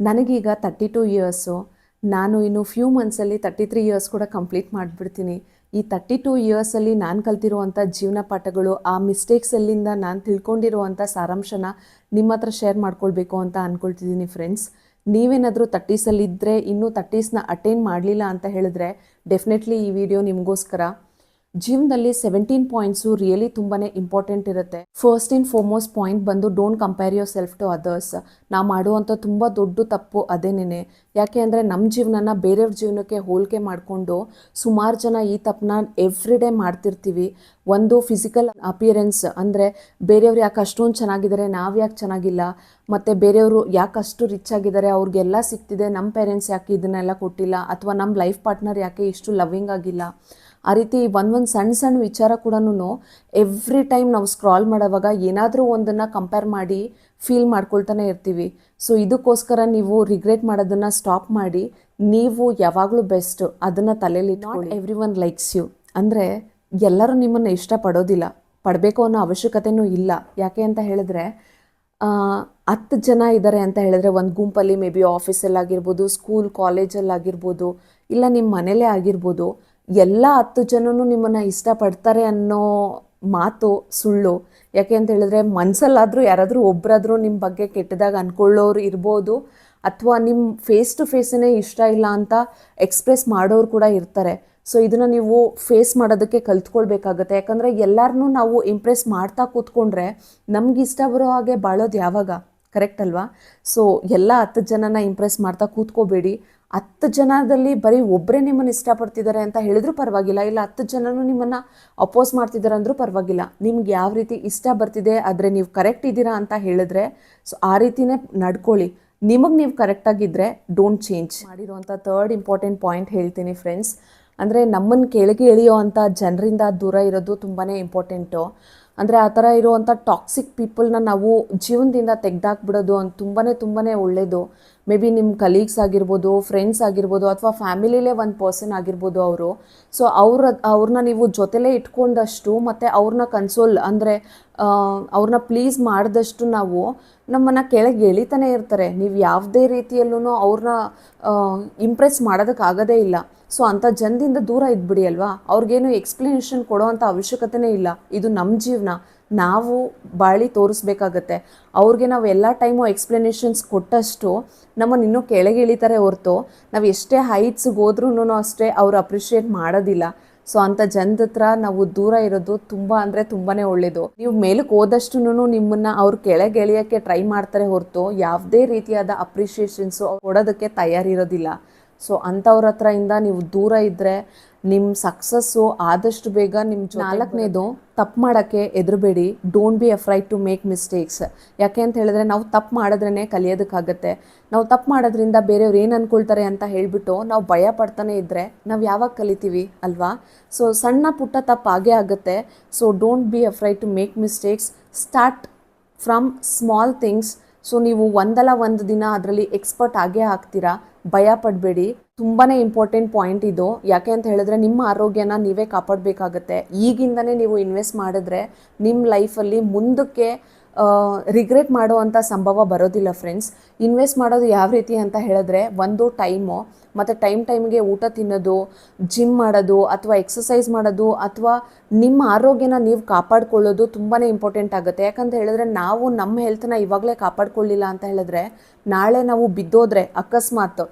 ನನಗೀಗ 32 ಇಯರ್ಸು. ನಾನು ಇನ್ನು ಫ್ಯೂ ಮಂತ್ಸಲ್ಲಿ 33 ಇಯರ್ಸ್ ಕೂಡ ಕಂಪ್ಲೀಟ್ ಮಾಡಿಬಿಡ್ತೀನಿ. ಈ 32 ಇಯರ್ಸಲ್ಲಿ ನಾನು ಕಲ್ತಿರುವಂಥ ಜೀವನ ಪಾಠಗಳು, ಆ ಮಿಸ್ಟೇಕ್ಸಲ್ಲಿಂದ ನಾನು ತಿಳ್ಕೊಂಡಿರುವಂಥ ಸಾರಾಂಶನ ನಿಮ್ಮ ಹತ್ರ ಶೇರ್ ಮಾಡ್ಕೊಳ್ಬೇಕು ಅಂತ ಅಂದ್ಕೊಳ್ತಿದ್ದೀನಿ ಫ್ರೆಂಡ್ಸ್. ನೀವೇನಾದರೂ 30ಸಲ್ಲಿದ್ದರೆ ಇನ್ನೂ 30ಸ್ನ ಅಟೈನ್ ಮಾಡಲಿಲ್ಲ ಅಂತ ಹೇಳಿದ್ರೆ ಡೆಫಿನೆಟ್ಲಿ ಈ ವಿಡಿಯೋ ನಿಮಗೋಸ್ಕರ. ಜೀವನದಲ್ಲಿ 17 ಪಾಯಿಂಟ್ಸು ರಿಯಲಿ ತುಂಬಾ ಇಂಪಾರ್ಟೆಂಟ್ ಇರುತ್ತೆ. ಫಸ್ಟ್ ಆ್ಯಂಡ್ ಫಾರ್ಮೋಸ್ಟ್ ಪಾಯಿಂಟ್ ಬಂದು don't compare yourself to others. ನಾವು ಮಾಡುವಂಥ ತುಂಬ ದೊಡ್ಡ ತಪ್ಪು ಅದೇನೇ. ಯಾಕೆ ಅಂದರೆ ನಮ್ಮ ಜೀವನನ ಬೇರೆಯವ್ರ ಜೀವನಕ್ಕೆ ಹೋಲಿಕೆ ಮಾಡಿಕೊಂಡು ಸುಮಾರು ಜನ ಈ ತಪ್ಪನ್ನ ಎವ್ರಿ ಡೇ ಮಾಡ್ತಿರ್ತೀವಿ. ಒಂದು ಫಿಸಿಕಲ್ ಅಪಿಯರೆನ್ಸ್ ಅಂದರೆ ಬೇರೆಯವ್ರು ಯಾಕೆ ಅಷ್ಟೊಂದು ಚೆನ್ನಾಗಿದ್ದಾರೆ, ನಾವು ಯಾಕೆ ಚೆನ್ನಾಗಿಲ್ಲ, ಮತ್ತು ಬೇರೆಯವರು ಯಾಕೆ ಅಷ್ಟು ರಿಚ್ ಆಗಿದ್ದಾರೆ, ಅವ್ರಿಗೆಲ್ಲ ಸಿಗ್ತಿದೆ, ನಮ್ಮ ಪೇರೆಂಟ್ಸ್ ಯಾಕೆ ಇದನ್ನೆಲ್ಲ ಕೊಟ್ಟಿಲ್ಲ, ಅಥವಾ ನಮ್ಮ ಲೈಫ್ ಪಾರ್ಟ್ನರ್ ಯಾಕೆ ಇಷ್ಟು ಲವ್ವಿಂಗ್ ಆಗಿಲ್ಲ. ಆ ರೀತಿ ಒಂದು ಸಣ್ಣ ವಿಚಾರ ಕೂಡ ಎವ್ರಿ ಟೈಮ್ ನಾವು ಸ್ಕ್ರಾಲ್ ಮಾಡೋವಾಗ ಏನಾದರೂ ಒಂದನ್ನು ಕಂಪೇರ್ ಮಾಡಿ ಫೀಲ್ ಮಾಡ್ಕೊಳ್ತಾನೆ ಇರ್ತೀವಿ. ಸೊ ಇದಕ್ಕೋಸ್ಕರ ನೀವು ರಿಗ್ರೆಟ್ ಮಾಡೋದನ್ನು ಸ್ಟಾಪ್ ಮಾಡಿ ನೀವು ಯಾವಾಗಲೂ ಬೆಸ್ಟ್ ಅದನ್ನು ತಲೆಯಲ್ಲಿ ಇಟ್ಕೊಳ್ಳಿ. ಎವ್ರಿ ಒನ್ ಲೈಕ್ಸ್ ಯು ಅಂದರೆ ಎಲ್ಲರೂ ನಿಮ್ಮನ್ನು ಇಷ್ಟಪಡೋದಿಲ್ಲ, ಪಡಬೇಕು ಅನ್ನೋ ಅವಶ್ಯಕತೆಯೂ ಇಲ್ಲ. ಯಾಕೆ ಅಂತ ಹೇಳಿದ್ರೆ 10 ಜನ ಇದ್ದಾರೆ ಅಂತ ಹೇಳಿದ್ರೆ ಒಂದು ಗುಂಪಲ್ಲಿ ಮೇ ಬಿ ಆಫೀಸಲ್ಲಾಗಿರ್ಬೋದು, ಸ್ಕೂಲ್ ಕಾಲೇಜಲ್ಲಾಗಿರ್ಬೋದು, ಇಲ್ಲ ನಿಮ್ಮ ಮನೇಲೇ ಆಗಿರ್ಬೋದು, ಎಲ್ಲ 10 ಜನನೂ ನಿಮ್ಮನ್ನು ಇಷ್ಟಪಡ್ತಾರೆ ಅನ್ನೋ ಮಾತು ಸುಳ್ಳು. ಯಾಕೆ ಅಂತ ಹೇಳಿದ್ರೆ ಮನಸ್ಸಲ್ಲಾದರೂ ಯಾರಾದರೂ ಒಬ್ಬರಾದರೂ ನಿಮ್ಮ ಬಗ್ಗೆ ಕೆಟ್ಟದಾಗ ಅಂದ್ಕೊಳ್ಳೋರು ಇರ್ಬೋದು, ಅಥವಾ ನಿಮ್ಮ ಫೇಸ್ ಟು ಫೇಸೇ ಇಷ್ಟ ಇಲ್ಲ ಅಂತ ಎಕ್ಸ್ಪ್ರೆಸ್ ಮಾಡೋರು ಕೂಡ ಇರ್ತಾರೆ. ಸೊ ಇದನ್ನು ನೀವು ಫೇಸ್ ಮಾಡೋದಕ್ಕೆ ಕಲ್ತ್ಕೊಳ್ಬೇಕಾಗತ್ತೆ. ಯಾಕಂದರೆ ಎಲ್ಲರನ್ನೂ ನಾವು ಇಂಪ್ರೆಸ್ ಮಾಡ್ತಾ ಕೂತ್ಕೊಂಡ್ರೆ ನಮ್ಗೆ ಇಷ್ಟ ಬರೋ ಹಾಗೆ ಬಾಳೋದು ಯಾವಾಗ, ಕರೆಕ್ಟ್ ಅಲ್ವಾ? ಸೊ ಎಲ್ಲ 10 ಜನನ ಇಂಪ್ರೆಸ್ ಮಾಡ್ತಾ ಕೂತ್ಕೋಬೇಡಿ. 10 ಜನದಲ್ಲಿ ಬರೀ ಒಬ್ಬರೇ ನಿಮ್ಮನ್ನು ಇಷ್ಟಪಡ್ತಿದ್ದಾರೆ ಅಂತ ಹೇಳಿದ್ರೂ ಪರವಾಗಿಲ್ಲ, ಇಲ್ಲ 10 ಜನನೂ ನಿಮ್ಮನ್ನು ಅಪೋಸ್ ಮಾಡ್ತಿದ್ದಾರೆ ಅಂದರೂ ಪರವಾಗಿಲ್ಲ. ನಿಮ್ಗೆ ಯಾವ ರೀತಿ ಇಷ್ಟ ಬರ್ತಿದೆ ಆದರೆ ನೀವು ಕರೆಕ್ಟ್ ಇದ್ದೀರಾ ಅಂತ ಹೇಳಿದ್ರೆ ಸೊ ಆ ರೀತಿಯೇ ನಡ್ಕೊಳ್ಳಿ. ನಿಮಗೆ ನೀವು ಕರೆಕ್ಟಾಗಿದ್ದರೆ ಡೋಂಟ್ ಚೇಂಜ್. ಮಾಡಿರುವಂಥ ಥರ್ಡ್ ಇಂಪಾರ್ಟೆಂಟ್ ಪಾಯಿಂಟ್ ಹೇಳ್ತೀನಿ ಫ್ರೆಂಡ್ಸ್. ಅಂದರೆ ನಮ್ಮನ್ನು ಕೆಳಗೆ ಎಳೆಯೋ ಅಂಥ ಜನರಿಂದ ದೂರ ಇರೋದು ತುಂಬಾ ಇಂಪಾರ್ಟೆಂಟು. ಅಂದರೆ ಆ ಥರ ಇರುವಂಥ ಟಾಕ್ಸಿಕ್ ಪೀಪಲ್ನ ನಾವು ಜೀವನದಿಂದ ತೆಗೆದಾಕ್ಬಿಡೋದು ಅಂತ ತುಂಬಾ ಒಳ್ಳೆಯದು. ಮೇ ಬಿ ನಿಮ್ಮ ಕಲೀಗ್ಸ್ ಆಗಿರ್ಬೋದು, ಫ್ರೆಂಡ್ಸ್ ಆಗಿರ್ಬೋದು, ಅಥವಾ ಫ್ಯಾಮಿಲಿಲೇ ಒಂದು ಪರ್ಸನ್ ಆಗಿರ್ಬೋದು ಅವರು. ಸೊ ಅವ್ರನ್ನ ನೀವು ಜೊತೆಲೇ ಇಟ್ಕೊಂಡಷ್ಟು ಮತ್ತು ಅವ್ರನ್ನ ಕನ್ಸೋಲ್ ಅಂದರೆ ಅವ್ರನ್ನ ಪ್ಲೀಸ್ ಮಾಡಿದಷ್ಟು ನಾವು ನಮ್ಮನ್ನು ಕೆಳಗೆ ಎಳಿತಾನೆ ಇರ್ತಾರೆ. ನೀವು ಯಾವುದೇ ರೀತಿಯಲ್ಲೂ ಅವ್ರನ್ನ ಇಂಪ್ರೆಸ್ ಮಾಡೋದಕ್ಕಾಗೋದೇ ಇಲ್ಲ. ಸೊ ಅಂಥ ಜನದಿಂದ ದೂರ ಇದ್ಬಿಡಿ ಅಲ್ವಾ. ಅವ್ರಿಗೇನು ಎಕ್ಸ್ಪ್ಲನೇಷನ್ ಕೊಡೋವಂಥ ಅವಶ್ಯಕತೆನೇ ಇಲ್ಲ. ಇದು ನಮ್ಮ ಜೀವನ, ನಾವು ಬಾಳಿ ತೋರಿಸ್ಬೇಕಾಗತ್ತೆ. ಅವ್ರಿಗೆ ನಾವು ಎಲ್ಲ ಟೈಮು ಎಕ್ಸ್ಪ್ಲನೇಷನ್ಸ್ ಕೊಟ್ಟಷ್ಟು ನಮ್ಮನ್ನು ಇನ್ನೂ ಕೆಳಗೆ ಇಳಿತಾರೆ ಹೊರತು ನಾವು ಎಷ್ಟೇ ಹೈಟ್ಸ್ಗೆ ಹೋದ್ರೂ ಅಷ್ಟೇ ಅವರು ಅಪ್ರಿಷಿಯೇಟ್ ಮಾಡೋದಿಲ್ಲ. ಸೊ ಅಂಥ ಜನದ ಹತ್ರ ನಾವು ದೂರ ಇರೋದು ತುಂಬ ಅಂದರೆ ತುಂಬಾ ಒಳ್ಳೆಯದು. ನೀವು ಮೇಲಕ್ಕೆ ಹೋದಷ್ಟು ನಿಮ್ಮನ್ನು ಅವ್ರು ಕೆಳಗೆ ಎಳೆಯೋಕ್ಕೆ ಟ್ರೈ ಮಾಡ್ತಾರೆ ಹೊರತು ಯಾವುದೇ ರೀತಿಯಾದ ಅಪ್ರಿಷಿಯೇಷನ್ಸು ಕೊಡೋದಕ್ಕೆ ತಯಾರಿರೋದಿಲ್ಲ. ಸೊ ಅಂಥವ್ರ ಹತ್ರದಿಂದ ನೀವು ದೂರ ಇದ್ದರೆ ನಿಮ್ಮ ಸಕ್ಸಸ್ಸು ಆದಷ್ಟು ಬೇಗ ನಿಮ್ಮ 4ನೇದು ತಪ್ಪು ಮಾಡೋಕ್ಕೆ ಹೆದರಬೇಡಿ. Don't be afraid to make mistakes. ಯಾಕೆ ಅಂತ ಹೇಳಿದ್ರೆ ನಾವು ತಪ್ಪು ಮಾಡಿದ್ರೇ ಕಲಿಯೋದಕ್ಕಾಗತ್ತೆ. ನಾವು ತಪ್ಪು ಮಾಡೋದ್ರಿಂದ ಬೇರೆಯವ್ರು ಏನು ಅಂದ್ಕೊಳ್ತಾರೆ ಅಂತ ಹೇಳಿಬಿಟ್ಟು ನಾವು ಭಯ ಪಡ್ತಾನೆ ಇದ್ದರೆ ನಾವು ಯಾವಾಗ ಕಲಿತೀವಿ ಅಲ್ವಾ? ಸೊ ಸಣ್ಣ ಪುಟ್ಟ ತಪ್ಪು ಆಗೇ ಆಗುತ್ತೆ. So don't be afraid to make mistakes. Start from small things. So ನೀವು ಒಂದಲ್ಲ ಒಂದು ದಿನ ಅದರಲ್ಲಿ ಎಕ್ಸ್ಪರ್ಟ್ ಆಗೇ ಆಗ್ತೀರಾ, ಭಯ ಪಡಬೇಡಿ. ತುಂಬಾ ಇಂಪಾರ್ಟೆಂಟ್ ಪಾಯಿಂಟ್ ಇದು. ಯಾಕೆ ಅಂತ ಹೇಳಿದ್ರೆ ನಿಮ್ಮ ಆರೋಗ್ಯನ ನೀವೇ ಕಾಪಾಡಬೇಕಾಗತ್ತೆ. ಈಗಿಂದನೇ ನೀವು ಇನ್ವೆಸ್ಟ್ ಮಾಡಿದ್ರೆ ನಿಮ್ಮ ಲೈಫಲ್ಲಿ ಮುಂದಕ್ಕೆ ರಿಗ್ರೆಟ್ ಮಾಡುವಂಥ ಸಂಭವ ಬರೋದಿಲ್ಲ ಫ್ರೆಂಡ್ಸ್. ಇನ್ವೆಸ್ಟ್ ಮಾಡೋದು ಯಾವ ರೀತಿ ಅಂತ ಹೇಳಿದ್ರೆ ಒಂದು ಟೈಮು, ಮತ್ತು ಟೈಮ್ಗೆ ಊಟ ತಿನ್ನೋದು, ಜಿಮ್ ಮಾಡೋದು, ಅಥವಾ ಎಕ್ಸಸೈಸ್ ಮಾಡೋದು, ಅಥವಾ ನಿಮ್ಮ ಆರೋಗ್ಯನ ನೀವು ಕಾಪಾಡ್ಕೊಳ್ಳೋದು ತುಂಬಾ ಇಂಪಾರ್ಟೆಂಟ್ ಆಗುತ್ತೆ. ಯಾಕಂತ ಹೇಳಿದ್ರೆ ನಾವು ನಮ್ಮ ಹೆಲ್ತನ್ನ ಇವಾಗಲೇ ಕಾಪಾಡ್ಕೊಳ್ಳಿಲ್ಲ ಅಂತ ಹೇಳಿದ್ರೆ ನಾಳೆ ನಾವು ಬಿದ್ದೋದ್ರೆ ಅಕಸ್ಮಾತ್,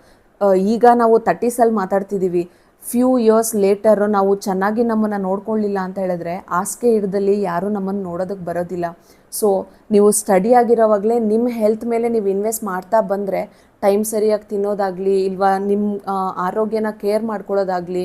ಈಗ ನಾವು 30ಸಲ್ಲಿ ಮಾತಾಡ್ತಿದ್ದೀವಿ, ಫ್ಯೂ ಇಯರ್ಸ್ ಲೇಟರ್ ನಾವು ಚೆನ್ನಾಗಿ ನಮ್ಮನ್ನು ನೋಡ್ಕೊಳ್ಳಿಲ್ಲ ಅಂತ ಹೇಳಿದ್ರೆ ಹಾಸಿಗೆ ಹಿಡ್ದಲ್ಲಿ ಯಾರೂ ನಮ್ಮನ್ನು ನೋಡೋದಕ್ಕೆ ಬರೋದಿಲ್ಲ. ಸೊ ನೀವು ಸ್ಟಡಿ ಆಗಿರೋವಾಗಲೇ ನಿಮ್ಮ ಹೆಲ್ತ್ ಮೇಲೆ ನೀವು ಇನ್ವೆಸ್ಟ್ ಮಾಡ್ತಾ ಬಂದರೆ ಟೈಮ್ ಸರಿಯಾಗಿ ತಿನ್ನೋದಾಗಲಿ, ಇಲ್ವಾ ನಿಮ್ಮ ಆರೋಗ್ಯನ ಕೇರ್ ಮಾಡ್ಕೊಳ್ಳೋದಾಗಲಿ,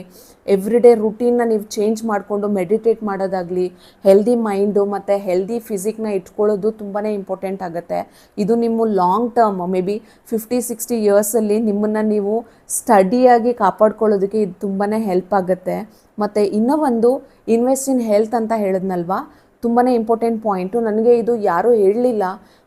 ಎವ್ರಿಡೇ ರುಟೀನ್ನ ನೀವು ಚೇಂಜ್ ಮಾಡಿಕೊಂಡು ಮೆಡಿಟೇಟ್ ಮಾಡೋದಾಗಲಿ, ಹೆಲ್ದಿ ಮೈಂಡು ಮತ್ತು ಹೆಲ್ದಿ ಫಿಸಿಕ್ನ ಇಟ್ಕೊಳ್ಳೋದು ತುಂಬಾ ಇಂಪಾರ್ಟೆಂಟ್ ಆಗುತ್ತೆ. ಇದು ನಿಮ್ಮ ಲಾಂಗ್ ಟರ್ಮ್ ಮೇ ಬಿ 50-60 ಇಯರ್ಸಲ್ಲಿ ನಿಮ್ಮನ್ನು ನೀವು ಸ್ಟಡಿಯಾಗಿ ಕಾಪಾಡ್ಕೊಳ್ಳೋದಕ್ಕೆ ಇದು ತುಂಬಾ ಹೆಲ್ಪ್ ಆಗುತ್ತೆ. ಮತ್ತು ಇನ್ನೂ ಒಂದು ಇನ್ವೆಸ್ಟ್ ಇನ್ ಹೆಲ್ತ್ ಅಂತ ಹೇಳಿದ್ನಲ್ವಾ, ತುಂಬಾ ಇಂಪಾರ್ಟೆಂಟ್ ಪಾಯಿಂಟು. ನನಗೆ ಇದು ಯಾರೂ ಹೇಳಲಿಲ್ಲ,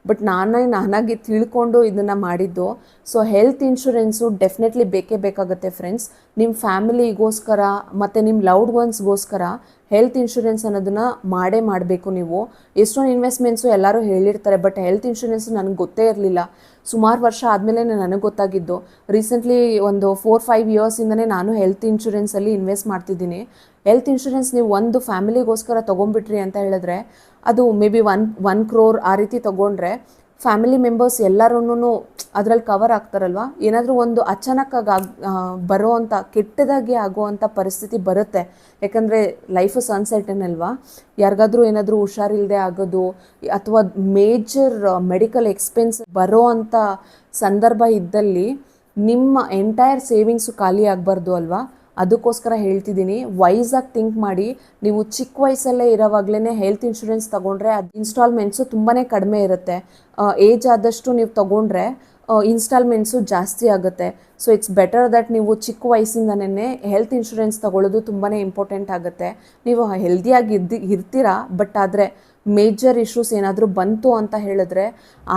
ಬಟ್ ನಾನಾಗಿ ತಿಳ್ಕೊಂಡು ಇದನ್ನು ಮಾಡಿದ್ದು. ಸೊ ಹೆಲ್ತ್ ಇನ್ಶೂರೆನ್ಸು ಡೆಫಿನೆಟ್ಲಿ ಬೇಕೇ ಬೇಕಾಗುತ್ತೆ ಫ್ರೆಂಡ್ಸ್. ನಿಮ್ಮ ಫ್ಯಾಮಿಲಿಗೋಸ್ಕರ ಮತ್ತು ನಿಮ್ಮ ಲವ್ಡ್ ಒನ್ಸ್ಗೋಸ್ಕರ ಹೆಲ್ತ್ ಇನ್ಶೂರೆನ್ಸ್ ಅನ್ನೋದನ್ನು ಮಾಡಬೇಕು ನೀವು. ಎಷ್ಟೊಂದು ಇನ್ವೆಸ್ಟ್ಮೆಂಟ್ಸು ಎಲ್ಲರೂ ಹೇಳಿರ್ತಾರೆ, ಬಟ್ ಹೆಲ್ತ್ ಇನ್ಶೂರೆನ್ಸು ನನಗೆ ಗೊತ್ತೇ ಇರಲಿಲ್ಲ. ಸುಮಾರು ವರ್ಷ ಆದಮೇಲೆ ನನಗೆ ಗೊತ್ತಾಗಿದ್ದು. ರೀಸೆಂಟ್ಲಿ ಒಂದು 4-5 ಇಯರ್ಸಿಂದನೇ ನಾನು ಹೆಲ್ತ್ ಇನ್ಶೂರೆನ್ಸಲ್ಲಿ ಇನ್ವೆಸ್ಟ್ ಮಾಡ್ತಿದ್ದೀನಿ. ಹೆಲ್ತ್ ಇನ್ಶೂರೆನ್ಸ್ ನೀವು ಒಂದು ಫ್ಯಾಮಿಲಿಗೋಸ್ಕರ ತೊಗೊಂಡ್ಬಿಟ್ರಿ ಅಂತ ಹೇಳಿದ್ರೆ ಅದು ಮೇ ಬಿ 1 crore ಆ ರೀತಿ ತೊಗೊಂಡ್ರೆ ಫ್ಯಾಮಿಲಿ ಮೆಂಬರ್ಸ್ ಎಲ್ಲರೂ ಅದರಲ್ಲಿ ಕವರ್ ಆಗ್ತಾರಲ್ವ. ಏನಾದರೂ ಒಂದು ಅಚಾನಕ್ಕಾಗಿ ಬರೋ ಅಂಥ ಕೆಟ್ಟದಾಗಿ ಆಗುವಂಥ ಪರಿಸ್ಥಿತಿ ಬರುತ್ತೆ. ಯಾಕಂದರೆ ಲೈಫು ಅನ್ಸರ್ಟನ್ ಅಲ್ವಾ. ಯಾರಿಗಾದ್ರೂ ಏನಾದರೂ ಹುಷಾರಿಲ್ಲದೆ ಆಗೋದು ಅಥವಾ ಮೇಜರ್ ಮೆಡಿಕಲ್ ಎಕ್ಸ್ಪೆನ್ಸ್ ಬರೋ ಅಂಥ ಸಂದರ್ಭ ಇದ್ದಲ್ಲಿ ನಿಮ್ಮ ಎಂಟೈರ್ ಸೇವಿಂಗ್ಸು ಖಾಲಿ ಆಗಬಾರ್ದು ಅಲ್ವಾ. ಅದಕ್ಕೋಸ್ಕರ ಹೇಳ್ತಿದ್ದೀನಿ, ವೈಸಾಗಿ ಥಿಂಕ್ ಮಾಡಿ. ನೀವು ಚಿಕ್ಕ ವಯಸ್ಸಲ್ಲೇ ಇರೋವಾಗಲೇ ಹೆಲ್ತ್ ಇನ್ಶೂರೆನ್ಸ್ ತೊಗೊಂಡ್ರೆ ಅದು ಇನ್ಸ್ಟಾಲ್ಮೆಂಟ್ಸು ತುಂಬಾ ಕಡಿಮೆ ಇರುತ್ತೆ. ಏಜ್ ಆದಷ್ಟು ನೀವು ತೊಗೊಂಡ್ರೆ ಇನ್ಸ್ಟಾಲ್ಮೆಂಟ್ಸು ಜಾಸ್ತಿ ಆಗುತ್ತೆ. ಸೊ ಇಟ್ಸ್ ಬೆಟರ್ ದಟ್ ನೀವು ಚಿಕ್ಕ ವಯಸ್ಸಿಂದನೇ ಹೆಲ್ತ್ ಇನ್ಶೂರೆನ್ಸ್ ತೊಗೊಳ್ಳೋದು ತುಂಬಾ ಇಂಪಾರ್ಟೆಂಟ್ ಆಗುತ್ತೆ. ನೀವು ಹೆಲ್ದಿಯಾಗಿ ಇರ್ತೀರಾ, ಬಟ್ ಆದರೆ ಮೇಜರ್ ಇಶ್ಯೂಸ್ ಏನಾದರೂ ಬಂತು ಅಂತ ಹೇಳಿದ್ರೆ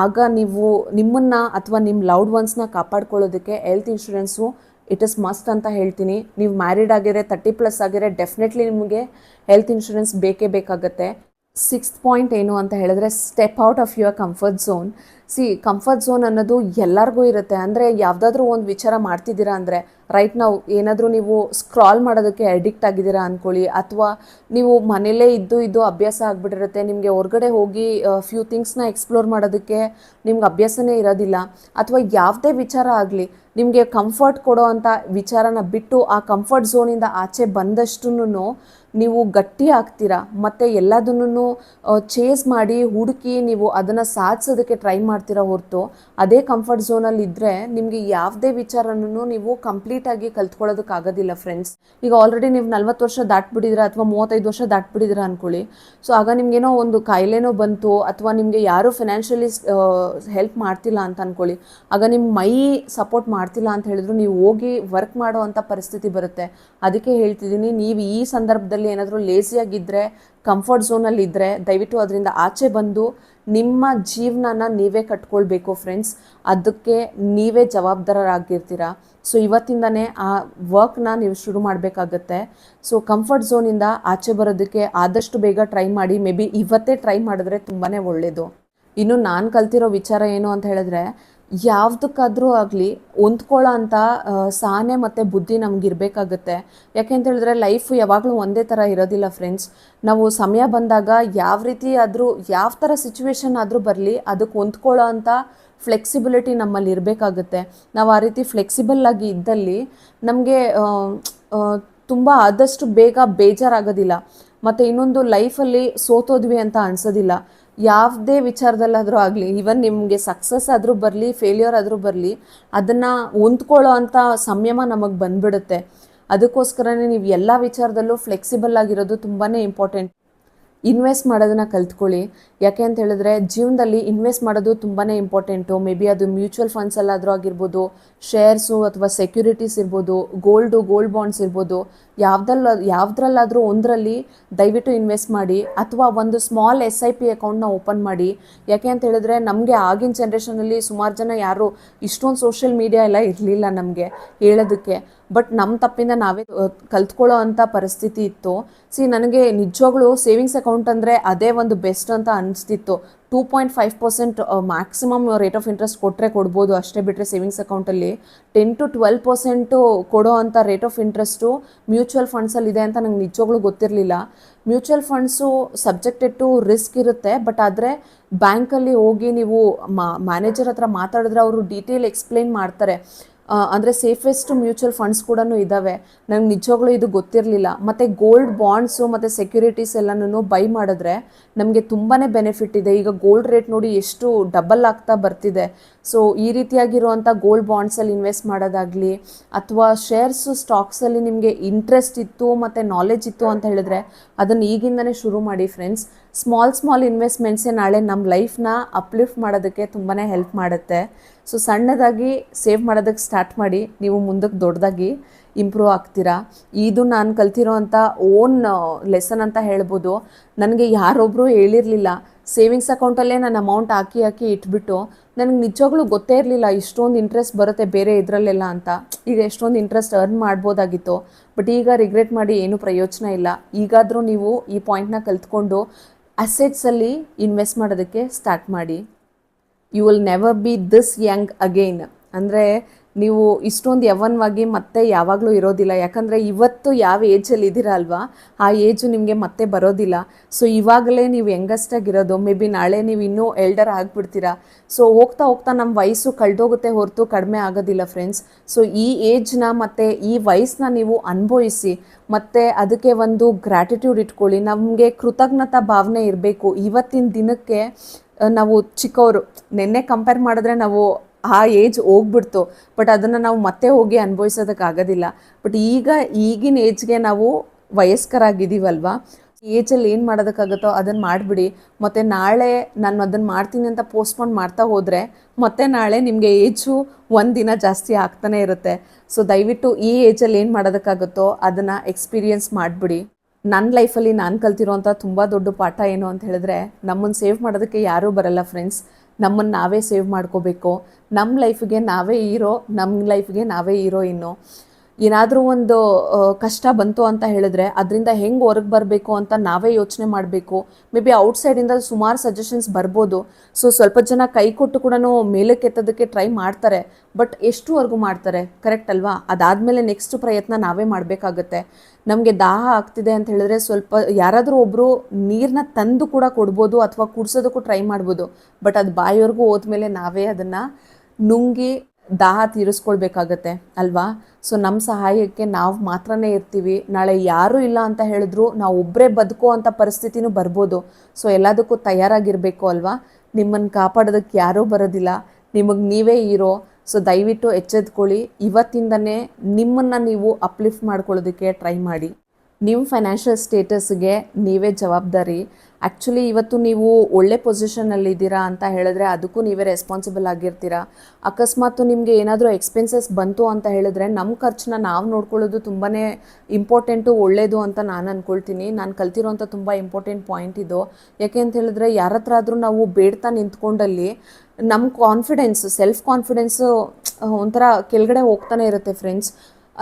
ಆಗ ನೀವು ನಿಮ್ಮನ್ನು ಅಥವಾ ನಿಮ್ಮ ಲವ್ಡ್ ಒನ್ಸ್ನ ಕಾಪಾಡ್ಕೊಳ್ಳೋದಕ್ಕೆ health insurance it is must ಅಂತ ಹೇಳ್ತೀನಿ. ನೀವು ಮ್ಯಾರಿಡ್ ಆಗಿದ್ರೆ 30+ ಆಗಿದ್ರೆ ಡೆಫಿನೆಟ್ಲಿ ನಿಮಗೆ ಹೆಲ್ತ್ ಇನ್ಶೂರೆನ್ಸ್ ಬೇಕೇ ಬೇಕಾಗುತ್ತೆ. 6th ಪಾಯಿಂಟ್ ಏನು ಅಂತ ಹೇಳಿದ್ರೆ step out of your comfort zone. Comfort zone ಅನ್ನೋದು ಎಲ್ಲರಿಗೂ ಇರುತ್ತೆ. ಅಂದರೆ ಯಾವುದಾದ್ರೂ ಒಂದು ವಿಚಾರ ಮಾಡ್ತಿದ್ದೀರಾ ಅಂದರೆ ರೈಟ್ ನಾವು ಏನಾದರೂ ನೀವು ಸ್ಕ್ರಾಲ್ ಮಾಡೋದಕ್ಕೆ ಅಡಿಕ್ಟ್ ಆಗಿದ್ದೀರಾ ಅಂದ್ಕೊಳ್ಳಿ, ಅಥವಾ ನೀವು ಮನೇಲೇ ಇದ್ದು ಅಭ್ಯಾಸ ಆಗಿಬಿಟ್ಟಿರುತ್ತೆ. ನಿಮಗೆ ಹೊರಗಡೆ ಹೋಗಿ ಫ್ಯೂ ಥಿಂಗ್ಸ್ನ ಎಕ್ಸ್ಪ್ಲೋರ್ ಮಾಡೋದಕ್ಕೆ ನಿಮ್ಗೆ ಅಭ್ಯಾಸನೇ ಇರೋದಿಲ್ಲ. ಅಥವಾ ಯಾವುದೇ ವಿಚಾರ ಆಗಲಿ ನಿಮಗೆ ಕಂಫರ್ಟ್ ಕೊಡೋ ಅಂಥ ವಿಚಾರನ ಬಿಟ್ಟು ಆ ಕಂಫರ್ಟ್ ಝೋನಿಂದ ಆಚೆ ಬಂದಷ್ಟು ನೀವು ಗಟ್ಟಿ ಆಗ್ತೀರಾ. ಮತ್ತು ಎಲ್ಲದನ್ನು ಚೇಸ್ ಮಾಡಿ ಹುಡುಕಿ ನೀವು ಅದನ್ನು ಸಾಧಿಸೋದಕ್ಕೆ ಟ್ರೈ ಮಾಡ್ತೀರಾ ಹೊರತು ಅದೇ ಕಂಫರ್ಟ್ ಝೋನಲ್ಲಿ ಇದ್ದರೆ ನಿಮಗೆ ಯಾವುದೇ ವಿಚಾರನೂ ನೀವು ಕಂಪ್ಲೀಟಾಗಿ ಕಲ್ತ್ಕೊಳ್ಳೋದಕ್ಕಾಗೋದಿಲ್ಲ ಫ್ರೆಂಡ್ಸ್. ಈಗ ಆಲ್ರೆಡಿ ನೀವು 40 ವರ್ಷ ದಾಟ್ಬಿಟ್ಟಿದ್ದೀರಾ ಅಥವಾ 35 ವರ್ಷ ದಾಟ್ಬಿಟ್ಟಿದ್ದೀರಾ ಅಂದ್ಕೊಳ್ಳಿ. ಸೊ ಆಗ ನಿಮಗೇನೋ ಒಂದು ಕಾಯಿಲೆನೋ ಬಂತು ಅಥವಾ ನಿಮಗೆ ಯಾರೂ ಫಿನಾನ್ಷಿಯಲಿ ಹೆಲ್ಪ್ ಮಾಡ್ತಿಲ್ಲ ಅಂತ ಅಂದ್ಕೊಳ್ಳಿ. ಆಗ ನಿಮ್ಮ ಮೈ ಸಪೋರ್ಟ್ ಮಾಡ್ತಿಲ್ಲ ಅಂತ ಹೇಳಿದ್ರು ನೀವು ಹೋಗಿ ವರ್ಕ್ ಮಾಡೋ ಅಂಥ ಪರಿಸ್ಥಿತಿ ಬರುತ್ತೆ. ಅದಕ್ಕೆ ಹೇಳ್ತಿದ್ದೀನಿ, ನೀವು ಈ ಸಂದರ್ಭದಲ್ಲಿ ಏನಾದರೂ ಲೇಸಿಯಾಗಿದ್ದರೆ, ಕಂಫರ್ಟ್ ಝೋನಲ್ಲಿ ಇದ್ದರೆ ದಯವಿಟ್ಟು ಅದರಿಂದ ಆಚೆ ಬಂದು ನಿಮ್ಮ ಜೀವನನ ನೀವೇ ಕಟ್ಕೊಳ್ಬೇಕು ಫ್ರೆಂಡ್ಸ್. ಅದಕ್ಕೆ ನೀವೇ ಜವಾಬ್ದಾರರಾಗಿರ್ತೀರ. ಸೊ ಇವತ್ತಿಂದನೇ ಆ ವರ್ಕ್ನ ನೀವು ಶುರು ಮಾಡಬೇಕಾಗತ್ತೆ. ಸೊ ಕಂಫರ್ಟ್ ಝೋನಿಂದ ಆಚೆ ಬರೋದಕ್ಕೆ ಆದಷ್ಟು ಬೇಗ ಟ್ರೈ ಮಾಡಿ. ಮೇ ಬಿ ಇವತ್ತೇ ಟ್ರೈ ಮಾಡಿದ್ರೆ ತುಂಬಾ ಒಳ್ಳೆಯದು. ಇನ್ನು ನಾನು ಕಲ್ತಿರೋ ವಿಚಾರ ಏನು ಅಂತ ಹೇಳಿದ್ರೆ, ಯಾವುದಕ್ಕಾದ್ರೂ ಆಗಲಿ ಹೊಂದ್ಕೊಳ್ಳೋ ಅಂಥ ಸಹನೆ ಮತ್ತು ಬುದ್ಧಿ ನಮಗಿರಬೇಕಾಗುತ್ತೆ. ಯಾಕೆ ಅಂತ ಹೇಳಿದ್ರೆ ಲೈಫು ಯಾವಾಗಲೂ ಒಂದೇ ಥರ ಇರೋದಿಲ್ಲ ಫ್ರೆಂಡ್ಸ್. ನಾವು ಸಮಯ ಬಂದಾಗ ಯಾವ ರೀತಿ ಆದರೂ ಯಾವ ಥರ ಸಿಚುವೇಶನ್ ಆದರೂ ಬರಲಿ ಅದಕ್ಕೆ ಹೊಂದ್ಕೊಳ್ಳೋ ಅಂಥ ಫ್ಲೆಕ್ಸಿಬಿಲಿಟಿ ನಮ್ಮಲ್ಲಿ ಇರಬೇಕಾಗುತ್ತೆ. ನಾವು ಆ ರೀತಿ ಫ್ಲೆಕ್ಸಿಬಲ್ಲಾಗಿ ಇದ್ದಲ್ಲಿ ನಮಗೆ ತುಂಬ ಆದಷ್ಟು ಬೇಗ ಬೇಜಾರಾಗೋದಿಲ್ಲ. ಮತ್ತು ಇನ್ನೊಂದು ಲೈಫಲ್ಲಿ ಸೋತೋದ್ವಿ ಅಂತ ಅನಿಸೋದಿಲ್ಲ. ಯಾವುದೇ ವಿಚಾರದಲ್ಲಾದರೂ ಆಗಲಿ, ಈವನ್ ನಿಮಗೆ ಸಕ್ಸಸ್ ಆದರೂ ಬರಲಿ ಫೇಲ್ಯೂರ್ ಆದರೂ ಬರಲಿ, ಅದನ್ನು ಹೊಂದ್ಕೊಳ್ಳೋ ಅಂಥ ಸಂಯಮ ನಮಗೆ ಬಂದ್ಬಿಡುತ್ತೆ. ಅದಕ್ಕೋಸ್ಕರನೇ ನೀವು ಎಲ್ಲ ವಿಚಾರದಲ್ಲೂ ಫ್ಲೆಕ್ಸಿಬಲ್ ಆಗಿರೋದು ತುಂಬಾ ಇಂಪಾರ್ಟೆಂಟ್. ಇನ್ವೆಸ್ಟ್ ಮಾಡೋದನ್ನು ಕಲ್ತ್ಕೊಳ್ಳಿ. ಯಾಕೆ ಅಂತ ಹೇಳಿದ್ರೆ ಜೀವನದಲ್ಲಿ ಇನ್ವೆಸ್ಟ್ ಮಾಡೋದು ತುಂಬಾ ಇಂಪಾರ್ಟೆಂಟು. ಮೇ ಬಿ ಅದು ಮ್ಯೂಚುವಲ್ ಫಂಡ್ಸಲ್ಲಾದರೂ ಆಗಿರ್ಬೋದು, ಶೇರ್ಸು ಅಥವಾ ಸೆಕ್ಯೂರಿಟೀಸ್ ಇರ್ಬೋದು, ಗೋಲ್ಡ್ ಬಾಂಡ್ಸ್ ಇರ್ಬೋದು, ಯಾವುದ್ರಲ್ಲಾದರೂ ಒಂದರಲ್ಲಿ ದಯವಿಟ್ಟು ಇನ್ವೆಸ್ಟ್ ಮಾಡಿ. ಅಥವಾ ಒಂದು ಸ್ಮಾಲ್ SIP ಅಕೌಂಟ್ನ ಓಪನ್ ಮಾಡಿ. ಯಾಕೆ ಅಂತ ಹೇಳಿದ್ರೆ ನಮಗೆ ಆಗಿನ ಜನ್ರೇಷನಲ್ಲಿ ಸುಮಾರು ಜನ ಯಾರು ಇಷ್ಟೊಂದು ಸೋಷಿಯಲ್ ಮೀಡಿಯಾ ಎಲ್ಲ ಇರಲಿಲ್ಲ ನಮಗೆ ಹೇಳೋದಕ್ಕೆ. ಬಟ್ ನಮ್ಮ ತಪ್ಪಿಂದ ನಾವೇ ಕಲ್ತ್ಕೊಳ್ಳೋ ಅಂಥ ಪರಿಸ್ಥಿತಿ ಇತ್ತು. ನನಗೆ ನಿಜವಾಗ್ಲೂ ಸೇವಿಂಗ್ಸ್ ಅಕೌಂಟ್ ಅಂದರೆ ಅದೇ ಒಂದು ಬೆಸ್ಟ್ ಅಂತ ಅನಿಸ್ತಿತ್ತು. 2.5% ಮ್ಯಾಕ್ಸಿಮಮ್ ರೇಟ್ ಆಫ್ ಇಂಟ್ರೆಸ್ಟ್ ಕೊಡ್ಬೋದು ಅಷ್ಟೇ. ಬಿಟ್ಟರೆ ಸೇವಿಂಗ್ಸ್ ಅಕೌಂಟಲ್ಲಿ 10 to 12% ಕೊಡೋ ಅಂಥ ರೇಟ್ ಆಫ್ ಇಂಟ್ರೆಸ್ಟು ಮ್ಯೂಚುವಲ್ ಫಂಡ್ಸಲ್ಲಿ ಇದೆ ಅಂತ ನಂಗೆ ನಿಜವಾಗ್ಲೂ ಗೊತ್ತಿರಲಿಲ್ಲ. Mutual funds subjected to risk ಇರುತ್ತೆ. ಬಟ್ ಆದರೆ ಬ್ಯಾಂಕಲ್ಲಿ ಹೋಗಿ ನೀವು ಮ್ಯಾನೇಜರ್ ಹತ್ರ ಮಾತಾಡಿದ್ರೆ ಅವರು ಡೀಟೇಲ್ ಎಕ್ಸ್ಪ್ಲೇನ್ ಮಾಡ್ತಾರೆ. ಅಂದರೆ ಸೇಫೆಸ್ಟ್ ಮ್ಯೂಚುವಲ್ ಫಂಡ್ಸ್ ಕೂಡ ಇದ್ದಾವೆ. ನಂಗೆ ನಿಜವಾಗ್ಲೂ ಇದು ಗೊತ್ತಿರಲಿಲ್ಲ. ಮತ್ತು ಗೋಲ್ಡ್ ಬಾಂಡ್ಸು ಮತ್ತು ಸೆಕ್ಯೂರಿಟೀಸ್ ಎಲ್ಲನೂ ಬೈ ಮಾಡಿದ್ರೆ ನಮಗೆ ತುಂಬಾ ಬೆನಿಫಿಟ್ ಇದೆ. ಈಗ ಗೋಲ್ಡ್ ರೇಟ್ ನೋಡಿ ಎಷ್ಟು ಡಬಲ್ ಆಗ್ತಾ ಬರ್ತಿದೆ. ಸೊ ಈ ರೀತಿಯಾಗಿರುವಂಥ ಗೋಲ್ಡ್ ಬಾಂಡ್ಸಲ್ಲಿ ಇನ್ವೆಸ್ಟ್ ಮಾಡೋದಾಗಲಿ ಅಥವಾ ಶೇರ್ಸು ಸ್ಟಾಕ್ಸಲ್ಲಿ ನಿಮಗೆ ಇಂಟ್ರೆಸ್ಟ್ ಇತ್ತು ಮತ್ತು ನಾಲೆಜ್ ಇತ್ತು ಅಂತ ಹೇಳಿದ್ರೆ ಅದನ್ನು ಈಗಿಂದನೇ ಶುರು ಮಾಡಿ ಫ್ರೆಂಡ್ಸ್. ಸ್ಮಾಲ್ ಇನ್ವೆಸ್ಟ್ಮೆಂಟ್ಸೇ ನಾಳೆ ನಮ್ಮ ಲೈಫ್ನ ಅಪ್ಲಿಫ್ಟ್ ಮಾಡೋದಕ್ಕೆ ತುಂಬಾ ಹೆಲ್ಪ್ ಮಾಡುತ್ತೆ. ಸೊ ಸಣ್ಣದಾಗಿ ಸೇವ್ ಮಾಡೋದಕ್ಕೆ ಸ್ಟಾರ್ಟ್ ಮಾಡಿ, ನೀವು ಮುಂದಕ್ಕೆ ದೊಡ್ಡದಾಗಿ ಇಂಪ್ರೂವ್ ಆಗ್ತೀರಾ. ಇದು ನಾನು ಕಲ್ತಿರೋ ಅಂಥ ಓನ್ ಲೆಸನ್ ಅಂತ ಹೇಳ್ಬೋದು. ನನಗೆ ಯಾರೊಬ್ಬರು ಹೇಳಿರಲಿಲ್ಲ ಸೇವಿಂಗ್ಸ್ ಅಕೌಂಟಲ್ಲೇ ನಾನು ಅಮೌಂಟ್ ಹಾಕಿ ಇಟ್ಬಿಟ್ಟು ನನಗೆ ನಿಜವಾಗ್ಲೂ ಗೊತ್ತೇ ಇರಲಿಲ್ಲ ಇಷ್ಟೊಂದು ಇಂಟ್ರೆಸ್ಟ್ ಬರುತ್ತೆ ಬೇರೆ ಇದರಲ್ಲೆಲ್ಲ ಅಂತ. ಈಗ ಎಷ್ಟೊಂದು ಇಂಟ್ರೆಸ್ಟ್ ಅರ್ನ್ ಮಾಡ್ಬೋದಾಗಿತ್ತು. ಬಟ್ ಈಗ ರಿಗ್ರೆಟ್ ಮಾಡಿ ಏನೂ ಪ್ರಯೋಜನ ಇಲ್ಲ. ಈಗಾದರೂ ನೀವು ಈ ಪಾಯಿಂಟ್ನ ಕಲ್ತ್ಕೊಂಡು ಅಸೆಟ್ಸಲ್ಲಿ ಇನ್ವೆಸ್ಟ್ ಮಾಡೋದಕ್ಕೆ ಸ್ಟಾರ್ಟ್ ಮಾಡಿ. You will never be this young again. ಅಂದರೆ ನೀವು ಇಷ್ಟೊಂದು ಯೌವನವಾಗಿ ಮತ್ತೆ ಯಾವಾಗಲೂ ಇರೋದಿಲ್ಲ. ಯಾಕಂದರೆ ಇವತ್ತು ಯಾವ ಏಜಲ್ಲಿ ಇದ್ದೀರಾ ಅಲ್ವಾ, ಆ ಏಜು ನಿಮಗೆ ಮತ್ತೆ ಬರೋದಿಲ್ಲ. ಸೊ ಇವಾಗಲೇ ನೀವು ಯಂಗಸ್ಟಾಗಿರೋದು, ಮೇ ಬಿ ನಾಳೆ ನೀವು ಇನ್ನೂ ಎಲ್ಡರ್ ಆಗಿಬಿಡ್ತೀರಾ. ಸೊ ಹೋಗ್ತಾ ಹೋಗ್ತಾ ನಮ್ಮ ವಯಸ್ಸು ಕಳೆದೋಗುತ್ತೆ ಹೊರತು ಕಡಿಮೆ ಆಗೋದಿಲ್ಲ ಫ್ರೆಂಡ್ಸ್. ಸೊ ಈ ಏಜ್ನ ಮತ್ತು ಈ ವಯಸ್ಸನ್ನ ನೀವು ಅನುಭವಿಸಿ, ಮತ್ತು ಅದಕ್ಕೆ ಒಂದು ಗ್ರ್ಯಾಟಿಟ್ಯೂಡ್ ಇಟ್ಕೊಳ್ಳಿ. ನಮಗೆ ಕೃತಜ್ಞತಾ ಭಾವನೆ ಇರಬೇಕು. ಇವತ್ತಿನ ದಿನಕ್ಕೆ ನಾವು ಚಿಕ್ಕವರು, ನಿನ್ನೆ ಕಂಪೇರ್ ಮಾಡಿದ್ರೆ ನಾವು ಆ ಏಜ್ ಹೋಗ್ಬಿಡ್ತು, ಬಟ್ ಅದನ್ನು ನಾವು ಮತ್ತೆ ಹೋಗಿ ಅನುಭವಿಸೋದಕ್ಕಾಗೋದಿಲ್ಲ. ಬಟ್ ಈಗಿನ ಏಜ್ಗೆ ನಾವು ವಯಸ್ಕರಾಗಿದ್ದೀವಲ್ವ, ಏಜಲ್ಲಿ ಏನು ಮಾಡೋದಕ್ಕಾಗುತ್ತೋ ಅದನ್ನು ಮಾಡಿಬಿಡಿ. ಮತ್ತು ನಾಳೆ ನಾನು ಅದನ್ನು ಮಾಡ್ತೀನಿ ಅಂತ ಪೋಸ್ಟ್ಪೋನ್ ಮಾಡ್ತಾ ಹೋದರೆ ಮತ್ತೆ ನಾಳೆ ನಿಮಗೆ ಏಜು ಒಂದಿನ ಜಾಸ್ತಿ ಆಗ್ತಾನೆ ಇರುತ್ತೆ. ಸೊ ದಯವಿಟ್ಟು ಈ ಏಜಲ್ಲಿ ಏನು ಮಾಡೋದಕ್ಕಾಗುತ್ತೋ ಅದನ್ನು ಎಕ್ಸ್ಪೀರಿಯನ್ಸ್ ಮಾಡಿಬಿಡಿ. ನನ್ನ ಲೈಫಲ್ಲಿ ನಾನು ಕಲ್ತಿರೋಂಥ ತುಂಬ ದೊಡ್ಡ ಪಾಠ ಏನು ಅಂತ ಹೇಳಿದ್ರೆ, ನಮ್ಮನ್ನು ಸೇವ್ ಮಾಡೋದಕ್ಕೆ ಯಾರೂ ಬರಲ್ಲ ಫ್ರೆಂಡ್ಸ್. ನಮ್ಮನ್ನು ನಾವೇ ಸೇವ್ ಮಾಡ್ಕೋಬೇಕು. ನಮ್ಮ ಲೈಫಿಗೆ ನಾವೇ ಹೀರೋ, ನಮ್ಮ ಲೈಫಿಗೆ ನಾವೇ ಹೀರೋಯಿನ್ನು. ಏನಾದರೂ ಒಂದು ಕಷ್ಟ ಬಂತು ಅಂತ ಹೇಳಿದ್ರೆ ಅದರಿಂದ ಹೆಂಗೆ ಹೊರಗೆ ಬರಬೇಕು ಅಂತ ನಾವೇ ಯೋಚನೆ ಮಾಡಬೇಕು. ಮೇ ಬಿ ಔಟ್ಸೈಡಿಂದ ಸುಮಾರು ಸಜೆಷನ್ಸ್ ಬರ್ಬೋದು. ಸೊ ಸ್ವಲ್ಪ ಜನ ಕೈ ಕೊಟ್ಟು ಕೂಡ ಮೇಲಕ್ಕೆ ಎತ್ತೋದಕ್ಕೆ ಟ್ರೈ ಮಾಡ್ತಾರೆ, ಬಟ್ ಎಷ್ಟುವರೆಗೂ ಮಾಡ್ತಾರೆ, ಕರೆಕ್ಟ್ ಅಲ್ವಾ? ಅದಾದಮೇಲೆ ನೆಕ್ಸ್ಟ್ ಪ್ರಯತ್ನ ನಾವೇ ಮಾಡಬೇಕಾಗತ್ತೆ. ನಮಗೆ ದಾಹ ಆಗ್ತಿದೆ ಅಂತ ಹೇಳಿದ್ರೆ ಸ್ವಲ್ಪ ಯಾರಾದರೂ ಒಬ್ಬರು ನೀರನ್ನ ತಂದು ಕೂಡ ಕೊಡ್ಬೋದು ಅಥವಾ ಕುಡಿಸೋದಕ್ಕೂ ಟ್ರೈ ಮಾಡ್ಬೋದು. ಬಟ್ ಅದು ಬಾಯಿವರೆಗೂ ಹೋದ್ಮೇಲೆ ನಾವೇ ಅದನ್ನು ನುಂಗಿ ದಾಹ ತೀರಿಸ್ಕೊಳ್ಬೇಕಾಗತ್ತೆ ಅಲ್ವಾ? ಸೊ ನಮ್ಮ ಸಹಾಯಕ್ಕೆ ನಾವು ಮಾತ್ರನೇ ಇರ್ತೀವಿ. ನಾಳೆ ಯಾರೂ ಇಲ್ಲ ಅಂತ ಹೇಳಿದ್ರು ನಾವು ಒಬ್ಬರೇ ಬದುಕೋ ಅಂಥ ಪರಿಸ್ಥಿತಿನೂ ಬರ್ಬೋದು. ಸೊ ಎಲ್ಲದಕ್ಕೂ ತಯಾರಾಗಿರಬೇಕು ಅಲ್ವಾ? ನಿಮ್ಮನ್ನು ಕಾಪಾಡೋದಕ್ಕೆ ಯಾರೂ ಬರೋದಿಲ್ಲ, ನಿಮಗೆ ನೀವೇ ಹೀರೋ. ಸೊ ದಯವಿಟ್ಟು ಎಚ್ಚೆತ್ಕೊಳ್ಳಿ. ಇವತ್ತಿಂದನೇ ನಿಮ್ಮನ್ನು ನೀವು ಅಪ್ಲಿಫ್ಟ್ ಮಾಡ್ಕೊಳ್ಳೋದಕ್ಕೆ ಟ್ರೈ ಮಾಡಿ. ನಿಮ್ಮ ಫೈನಾನ್ಷಿಯಲ್ ಸ್ಟೇಟಸ್ಗೆ ನೀವೇ ಜವಾಬ್ದಾರಿ. ಆ್ಯಕ್ಚುಲಿ ಇವತ್ತು ನೀವು ಒಳ್ಳೆ ಪೊಸಿಷನಲ್ಲಿದ್ದೀರಾ ಅಂತ ಹೇಳಿದ್ರೆ ಅದಕ್ಕೂ ನೀವೇ ರೆಸ್ಪಾನ್ಸಿಬಲ್ ಆಗಿರ್ತೀರಾ. ಅಕಸ್ಮಾತ್ ನಿಮಗೆ ಏನಾದರೂ ಎಕ್ಸ್ಪೆನ್ಸಸ್ ಬಂತು ಅಂತ ಹೇಳಿದ್ರೆ ನಮ್ಮ ಖರ್ಚನ್ನ ನಾವು ನೋಡ್ಕೊಳ್ಳೋದು ತುಂಬಾ ಇಂಪಾರ್ಟೆಂಟು, ಒಳ್ಳೆಯದು ಅಂತ ನಾನು ಅಂದ್ಕೊಳ್ತೀನಿ. ನಾನು ಕಲ್ತಿರೋಂಥ ತುಂಬ ಇಂಪಾರ್ಟೆಂಟ್ ಪಾಯಿಂಟ್ ಇದು. ಯಾಕೆ ಅಂತ ಹೇಳಿದ್ರೆ ಯಾರ ಹತ್ರ ಆದರೂ ನಾವು ಬೇಡ್ತಾ ನಿಂತ್ಕೊಂಡಲ್ಲಿ ನಮ್ಮ ಕಾನ್ಫಿಡೆನ್ಸು, ಸೆಲ್ಫ್ ಕಾನ್ಫಿಡೆನ್ಸು ಒಂಥರ ಕೆಳಗಡೆ ಹೋಗ್ತಾನೆ ಇರುತ್ತೆ ಫ್ರೆಂಡ್ಸ್.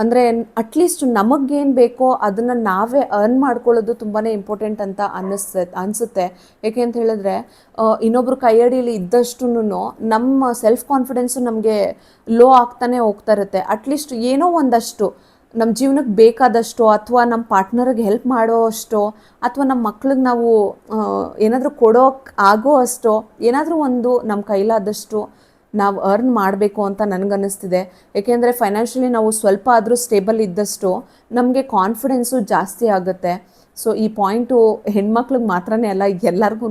ಅಂದರೆ ಅಟ್ಲೀಸ್ಟ್ ನಮಗೇನು ಬೇಕೋ ಅದನ್ನು ನಾವೇ ಅರ್ನ್ ಮಾಡ್ಕೊಳ್ಳೋದು ತುಂಬಾ ಇಂಪಾರ್ಟೆಂಟ್ ಅಂತ ಅನಿಸುತ್ತೆ. ಏಕೆ ಅಂತ ಹೇಳಿದ್ರೆ ಇನ್ನೊಬ್ರು ಕೈಯಡಿಯಲ್ಲಿ ಇದ್ದಷ್ಟು ನಮ್ಮ ಸೆಲ್ಫ್ ಕಾನ್ಫಿಡೆನ್ಸು ನಮಗೆ ಲೋ ಆಗ್ತಾನೆ ಹೋಗ್ತಾ ಇರುತ್ತೆ. ಅಟ್ಲೀಸ್ಟ್ ಏನೋ ಒಂದಷ್ಟು ನಮ್ಮ ಜೀವನಕ್ಕೆ ಬೇಕಾದಷ್ಟು, ಅಥವಾ ನಮ್ಮ ಪಾರ್ಟ್ನರ್ಗೆ ಹೆಲ್ಪ್ ಮಾಡೋ ಅಷ್ಟು, ಅಥವಾ ನಮ್ಮ ಮಕ್ಳಿಗೆ ನಾವು ಏನಾದರೂ ಕೊಡೋಕ್ಕೆ ಆಗೋ ಅಷ್ಟು, ಏನಾದರೂ ಒಂದು ನಮ್ಮ ಕೈಲಾದಷ್ಟು ನಾವು ಅರ್ನ್ ಮಾಡಬೇಕು ಅಂತ ನನಗನ್ನಿಸ್ತಿದೆ. ಏಕೆಂದರೆ ಫೈನಾನ್ಷಿಯಲಿ ನಾವು ಸ್ವಲ್ಪ ಆದರೂ ಸ್ಟೇಬಲ್ ಇದ್ದಷ್ಟು ನಮಗೆ ಕಾನ್ಫಿಡೆನ್ಸು ಜಾಸ್ತಿ ಆಗುತ್ತೆ. ಸೊ ಈ ಪಾಯಿಂಟು ಹೆಣ್ಮಕ್ಳಿಗೆ ಮಾತ್ರನೇ ಅಲ್ಲ, ಎಲ್ಲರಿಗೂ.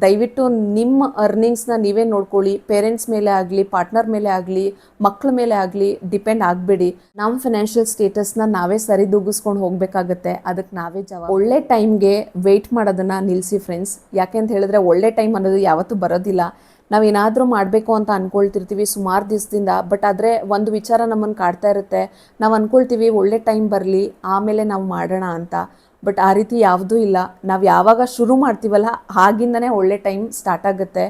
ದಯವಿಟ್ಟು ನಿಮ್ಮ ಅರ್ನಿಂಗ್ಸ್ನ ನೀವೇ ನೋಡ್ಕೊಳ್ಳಿ. ಪೇರೆಂಟ್ಸ್ ಮೇಲೆ ಆಗಲಿ, ಪಾರ್ಟ್ನರ್ ಮೇಲೆ ಆಗಲಿ, ಮಕ್ಕಳ ಮೇಲೆ ಆಗಲಿ ಡಿಪೆಂಡ್ ಆಗಬೇಡಿ. ನಮ್ಮ ಫೈನಾನ್ಷಿಯಲ್ ಸ್ಟೇಟಸ್ನ ನಾವೇ ಸರಿದೂಗಿಸ್ಕೊಂಡು ಹೋಗಬೇಕಾಗತ್ತೆ. ಅದಕ್ಕೆ ನಾವೇ ಒಳ್ಳೆ ಟೈಮ್ಗೆ ವೆಯ್ಟ್ ಮಾಡೋದನ್ನು ನಿಲ್ಲಿಸಿ ಫ್ರೆಂಡ್ಸ್. ಯಾಕೆ ಅಂತ ಹೇಳಿದ್ರೆ ಒಳ್ಳೆ ಟೈಮ್ ಅನ್ನೋದು ಯಾವತ್ತೂ ಬರೋದಿಲ್ಲ. ನಾವೇನಾದರೂ ಮಾಡಬೇಕು ಅಂತ ಅಂದ್ಕೊಳ್ತಿರ್ತೀವಿ ಸುಮಾರು ದಿವಸದಿಂದ, ಬಟ್ ಆದರೆ ಒಂದು ವಿಚಾರ ನಮ್ಮನ್ನು ಕಾಡ್ತಾ ಇರುತ್ತೆ. ನಾವು ಅಂದ್ಕೊಳ್ತೀವಿ ಒಳ್ಳೆ ಟೈಮ್ ಬರಲಿ ಆಮೇಲೆ ನಾವು ಮಾಡೋಣ ಅಂತ. ಬಟ್ ಆ ರೀತಿ ಯಾವುದೂ ಇಲ್ಲ. ನಾವು ಯಾವಾಗ ಶುರು ಮಾಡ್ತೀವಲ್ಲ ಆಗಿಂದನೇ ಒಳ್ಳೆ ಟೈಮ್ ಸ್ಟಾರ್ಟ್ ಆಗುತ್ತೆ.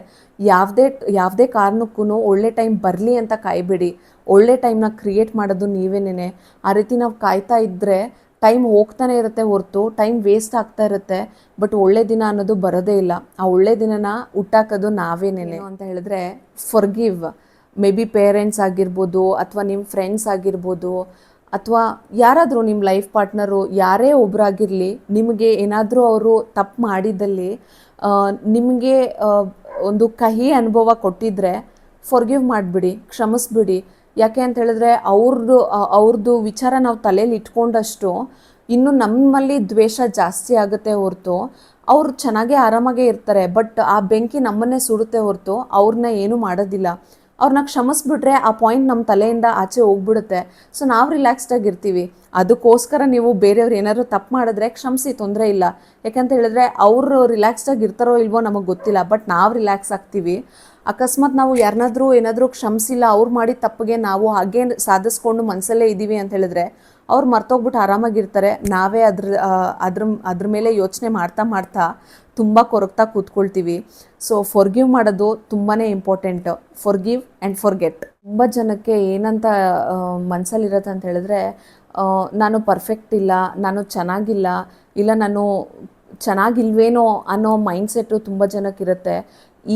ಯಾವುದೇ ಕಾರಣಕ್ಕೂ ಒಳ್ಳೆ ಟೈಮ್ ಬರಲಿ ಅಂತ ಕಾಯಬೇಡಿ. ಒಳ್ಳೆ ಟೈಮ್ನ ಕ್ರಿಯೇಟ್ ಮಾಡೋದು ನೀವೇನೇ. ಆ ರೀತಿ ನಾವು ಕಾಯ್ತಾ ಇದ್ದರೆ ಟೈಮ್ ಹೋಗ್ತಾನೆ ಇರುತ್ತೆ ಹೊರತು ಟೈಮ್ ವೇಸ್ಟ್ ಆಗ್ತಾ ಇರುತ್ತೆ. ಬಟ್ ಒಳ್ಳೆ ದಿನ ಅನ್ನೋದು ಬರೋದೇ ಇಲ್ಲ. ಆ ಒಳ್ಳೆ ದಿನನ ಹುಟ್ಟಾಕೋದು ನಾವೇನೇನೆ ಅಂತ ಹೇಳಿದ್ರೆ ಫರ್ಗಿವ್. ಮೇ ಬಿ ಪೇರೆಂಟ್ಸ್ ಆಗಿರ್ಬೋದು, ಅಥವಾ ನಿಮ್ಮ ಫ್ರೆಂಡ್ಸ್ ಆಗಿರ್ಬೋದು, ಅಥವಾ ಯಾರಾದರೂ ನಿಮ್ಮ ಲೈಫ್ ಪಾರ್ಟ್ನರು ಯಾರೇ ಒಬ್ಬರಾಗಿರಲಿ, ನಿಮಗೆ ಏನಾದರೂ ಅವರು ತಪ್ಪು ಮಾಡಿದ್ದಲ್ಲಿ ನಿಮಗೆ ಒಂದು ಕಹಿ ಅನುಭವ ಕೊಟ್ಟಿದ್ದರೆ ಫರ್ಗಿವ್ ಮಾಡಿಬಿಡಿ, ಕ್ಷಮಿಸ್ಬಿಡಿ. ಯಾಕೆ ಅಂತ ಹೇಳಿದ್ರೆ ಅವ್ರದ್ದು ವಿಚಾರ ನಾವು ತಲೆಯಲ್ಲಿ ಇಟ್ಕೊಂಡಷ್ಟು ಇನ್ನು ನಮ್ಮಲ್ಲಿ ದ್ವೇಷ ಜಾಸ್ತಿ ಆಗುತ್ತೆ ಹೊರತು ಅವ್ರು ಚೆನ್ನಾಗೇ ಆರಾಮಾಗೇ ಇರ್ತಾರೆ. ಬಟ್ ಆ ಬೆಂಕಿ ನಮ್ಮನ್ನೇ ಸುಡುತ್ತೆ ಹೊರತು ಅವ್ರನ್ನ ಏನೂ ಮಾಡೋದಿಲ್ಲ. ಅವ್ರನ್ನ ಕ್ಷಮಿಸ್ಬಿಟ್ರೆ ಆ ಪಾಯಿಂಟ್ ನಮ್ಮ ತಲೆಯಿಂದ ಆಚೆ ಹೋಗ್ಬಿಡುತ್ತೆ. ಸೊ ನಾವು ರಿಲ್ಯಾಕ್ಸ್ಡಾಗಿರ್ತೀವಿ. ಅದಕ್ಕೋಸ್ಕರ ನೀವು ಬೇರೆಯವ್ರು ಏನಾದರೂ ತಪ್ಪು ಮಾಡಿದ್ರೆ ಕ್ಷಮಿಸಿ, ತೊಂದರೆ ಇಲ್ಲ. ಯಾಕಂತ ಹೇಳಿದ್ರೆ ಅವರು ರಿಲ್ಯಾಕ್ಸ್ಡಾಗಿ ಇರ್ತಾರೋ ಇಲ್ವೋ ನಮಗೆ ಗೊತ್ತಿಲ್ಲ, ಬಟ್ ನಾವು ರಿಲ್ಯಾಕ್ಸ್ ಆಗ್ತೀವಿ. ಅಕಸ್ಮಾತ್ ನಾವು ಯಾರನ್ನಾದರೂ ಏನಾದರೂ ಕ್ಷಮಿಸಿಲ್ಲ, ಅವ್ರು ಮಾಡಿದ ತಪ್ಪಿಗೆ ನಾವು ಹಾಗೇ ಸಾಧಿಸ್ಕೊಂಡು ಮನಸ್ಸಲ್ಲೇ ಇದ್ದೀವಿ ಅಂತ ಹೇಳಿದ್ರೆ ಅವ್ರು ಮರ್ತೋಗ್ಬಿಟ್ಟು ಆರಾಮಾಗಿರ್ತಾರೆ. ನಾವೇ ಅದ್ರ ಮೇಲೆ ಯೋಚನೆ ಮಾಡ್ತಾ ತುಂಬ ಕೊರಗ್ತಾ ಕೂತ್ಕೊಳ್ತೀವಿ. ಸೊ ಫಾರ್ಗಿವ್ ಮಾಡೋದು ತುಂಬಾ ಇಂಪಾರ್ಟೆಂಟ್. Forgive and forget. ತುಂಬ ಜನಕ್ಕೆ ಏನಂತ ಮನಸ್ಸಲ್ಲಿರುತ್ತೆ ಅಂತ ಹೇಳಿದ್ರೆ, ನಾನು ಪರ್ಫೆಕ್ಟ್ ಇಲ್ಲ, ನಾನು ಚೆನ್ನಾಗಿಲ್ಲ, ಇಲ್ಲ ನಾನು ಚೆನ್ನಾಗಿಲ್ವೇನೋ ಅನ್ನೋ ಮೈಂಡ್ಸೆಟ್ಟು ತುಂಬ ಜನಕ್ಕಿರುತ್ತೆ.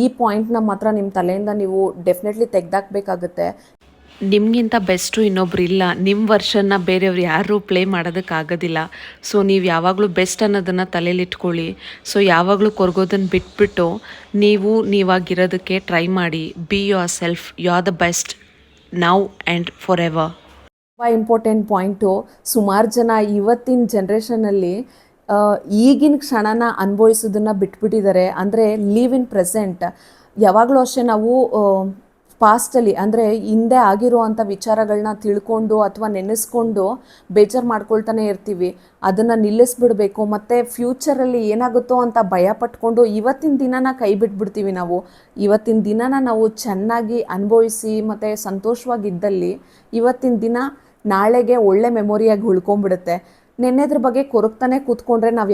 ಈ ಪಾಯಿಂಟ್ನ ಮಾತ್ರ ನಿಮ್ಮ ತಲೆಯಿಂದ ನೀವು ಡೆಫಿನೆಟ್ಲಿ ತೆಗೆದಾಕಬೇಕಾಗುತ್ತೆ. ನಿಮಗಿಂತ ಬೆಸ್ಟು ಇನ್ನೊಬ್ರು ಇಲ್ಲ. ನಿಮ್ಮ ವರ್ಷನ್ನ ಬೇರೆಯವ್ರು ಯಾರೂ ಪ್ಲೇ ಮಾಡೋದಕ್ಕಾಗೋದಿಲ್ಲ. ಸೊ ನೀವು ಯಾವಾಗಲೂ ಬೆಸ್ಟ್ ಅನ್ನೋದನ್ನು ತಲೆಯಲ್ಲಿಟ್ಕೊಳ್ಳಿ. ಸೊ ಯಾವಾಗಲೂ ಕೊರಗೋದನ್ನು ಬಿಟ್ಬಿಟ್ಟು ನೀವಾಗಿರೋದಕ್ಕೆ ಟ್ರೈ ಮಾಡಿ. Be yourself, you are the best now and forever. ತುಂಬ ಇಂಪಾರ್ಟೆಂಟ್ ಪಾಯಿಂಟು. ಸುಮಾರು ಜನ ಇವತ್ತಿನ ಜನ್ರೇಷನಲ್ಲಿ ಈಗಿನ ಕ್ಷಣನ ಅನುಭವಿಸೋದನ್ನು ಬಿಟ್ಬಿಟ್ಟಿದ್ದಾರೆ. ಅಂದರೆ ಲೀವ್ ಇನ್ ಪ್ರೆಸೆಂಟ್. ಯಾವಾಗಲೂ ಅಷ್ಟೇ ನಾವು ಪಾಸ್ಟಲ್ಲಿ ಅಂದರೆ ಹಿಂದೆ ಆಗಿರುವಂಥ ವಿಚಾರಗಳನ್ನ ತಿಳ್ಕೊಂಡು ಅಥವಾ ನೆನೆಸ್ಕೊಂಡು ಬೇಜಾರು ಮಾಡ್ಕೊಳ್ತಾನೆ ಇರ್ತೀವಿ. ಅದನ್ನು ನಿಲ್ಲಿಸ್ಬಿಡಬೇಕು. ಮತ್ತು ಫ್ಯೂಚರಲ್ಲಿ ಏನಾಗುತ್ತೋ ಅಂತ ಭಯ ಪಟ್ಕೊಂಡು ಇವತ್ತಿನ ದಿನನ ಕೈ ಬಿಟ್ಬಿಡ್ತೀವಿ ನಾವು. ಇವತ್ತಿನ ದಿನನ ನಾವು ಚೆನ್ನಾಗಿ ಅನುಭವಿಸಿ ಮತ್ತು ಸಂತೋಷವಾಗಿದ್ದಲ್ಲಿ ಇವತ್ತಿನ ದಿನ ನಾಳೆಗೆ ಒಳ್ಳೆ ಮೆಮೊರಿಯಾಗಿ ಉಳ್ಕೊಂಬಿಡುತ್ತೆ. ನೆನ್ನೆದ್ರ ಬಗ್ಗೆ ಕೊರಗ್ತಾನೆ ಕೂತ್ಕೊಂಡ್ರೆ ನಾವು